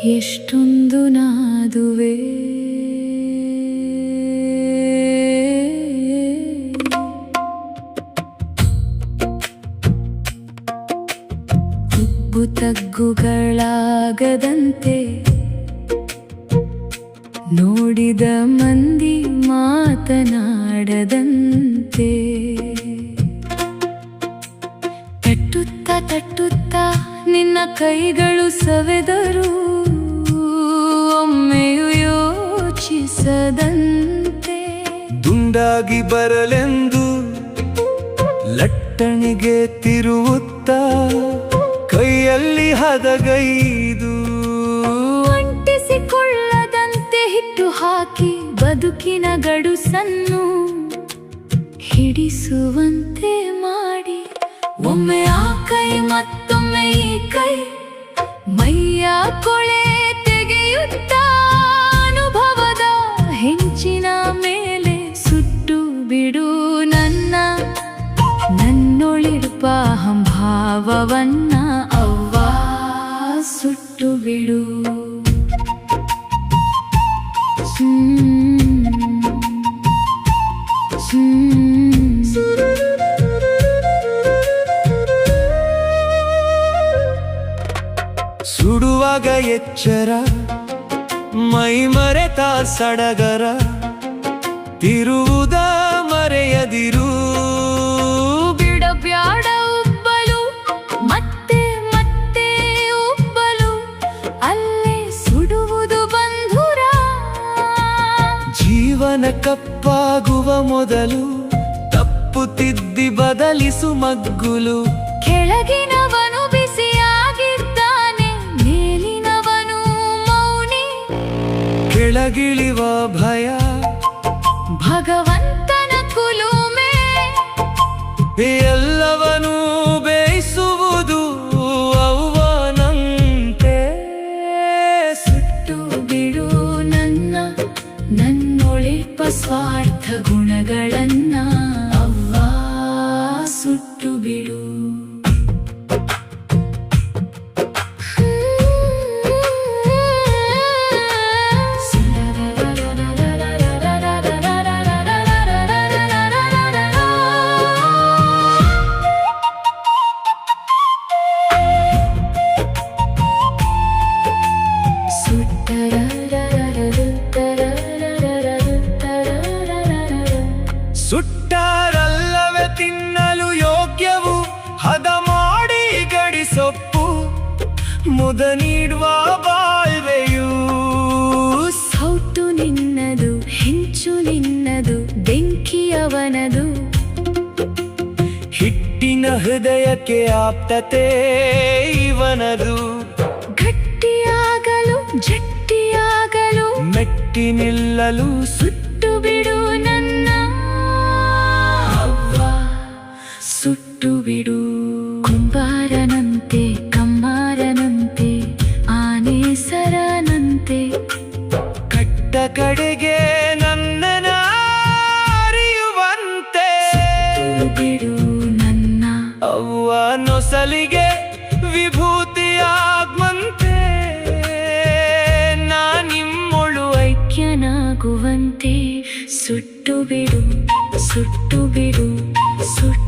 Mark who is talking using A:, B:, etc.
A: ಎಷ್ಟೊಂದು ನಾದುವೆ ಉಬ್ಬು ತಗ್ಗುಗಳಾಗದಂತೆ ನೋಡಿದ ಮಂದಿ ಮಾತನಾಡದಂತೆ ತಟ್ಟುತ್ತಾ ತಟ್ಟುತ್ತಾ ನಿನ್ನ ಕೈಗಳು ಸವೆದರು ಒಮ್ಮೆಯೂ ಯೋಚಿಸದಂತೆ
B: ದುಂಡಾಗಿ ಬರಲೆಂದು ಲಟ್ಟಣಿಗೆ ತಿರುವುತ್ತಾ ಕೈಯಲ್ಲಿ ಹದಗೈದು
A: ಅಂಟಿಸಿಕೊಳ್ಳದಂತೆ ಹಿಟ್ಟು ಹಾಕಿ ಬದುಕಿನ ಗಡುಸನ್ನು ಹಿಡಿಸುವಂತೆ ಮಾಡಿ ಒಮ್ಮೆ ಆ ಕೈ ಮತ್ತೊಮ್ಮೆ ಈ ಕೈ ಮೈಯ ಕೊಳೆ ತೆಗೆಯುತ್ತಾ ಅನುಭವದ ಹೆಂಚಿನ ಮೇಲೆ ಸುಟ್ಟು ಬಿಡು ನನ್ನೊಳಿರುವ ಅಹಂಭಾವವನ್ನ ಅವ್ವ ಸುಟ್ಟು ಬಿಡು.
B: ಸುಡುವಾಗ ಎಚ್ಚರ ಮೈ ಮರೆತ ಸಡಗರ ತಿರುವುದ ಮರೆಯದಿರು
A: ಬಿಡಬ್ಯಾಡ ಉಬ್ಬಲು ಮತ್ತೆ ಮತ್ತೆ ಉಬ್ಬಲು ಅಲ್ಲೇ ಸುಡುವುದು ಬಂಧುರ
B: ಜೀವನ ಕಪ್ಪಾಗುವ ಮೊದಲು ತಪ್ಪು ತಿದ್ದಿ ಬದಲಿಸು ಮಗ್ಗುಲು
A: ಕೆಳಗಿನವನು ಬಿಸಿಯಾಗಿದ್ದಾನೆ ಮೇಲಿನವನು ಮೌನಿ
B: ಕೆಳಗಿಳಿವ ಭಯ
A: ಭಗವಂತನ ಕುಲುಮೆ
B: ಎಲ್ಲವನೂ ಬೇಯಿಸುವುದು ಅವ್ವನಂತೆ
A: ಸುಟ್ಟು ಬಿಡು ನನ್ನೊಳಿಪ ಸ್ವಾರ್ಥ ಗುಣಗಳನ್ನ ಅವ್ವ ಸುಟ್ಟು ಬಿಡು.
B: ಸುಟ್ಟಾರಲ್ಲವೇ ತಿನ್ನಲು ಯೋಗ್ಯವು ಹದ ಮಾಡಿ ಗಡಿಸೊಪ್ಪು ಮುದ ನೀಡುವ ಬಾಳ್ವೆಯು
A: ಸೌಟು ನಿನ್ನದು ಹೆಂಚು ನಿನ್ನದು ಬೆಂಕಿಯವನದು
B: ಹಿಟ್ಟಿನ ಹೃದಯಕ್ಕೆ ಆಪ್ತತೆ ಇವನದು
A: ಗಟ್ಟಿಯಾಗಲು ಜಟ್ಟಿಯಾಗಲು
B: ಮೆಟ್ಟಿ ನಿಲ್ಲಲು
A: ಸುಟ್ಟು ಬಿಡು ನನ್ನ ಅವ್ವ ಸುಟ್ಟು ಬಿಡು. ಕುಂಬಾರನಂತೆ ಕಮ್ಮಾರನಂತೆ ಆನೇಸರನಂತೆ
B: ಕಟ್ಟ ಕಡೆಗೆ ನನ್ನನ ಅರಿಯುವಂತೆ
A: ಬಿಡು ನನ್ನ
B: ಅವ್ವ ನೊಸಲಿಗೆ ವಿಭೂತಿಯಾಗ್ವಂತೆ ನಿಮ್ಮೊಳು
A: ಐಕ್ಯನಾಗುವಂತೆ ಸುಟ್ಟು ಬಿಡು ಸುಟ್ಟು ಬಿಡು ಸುಟ್ಟು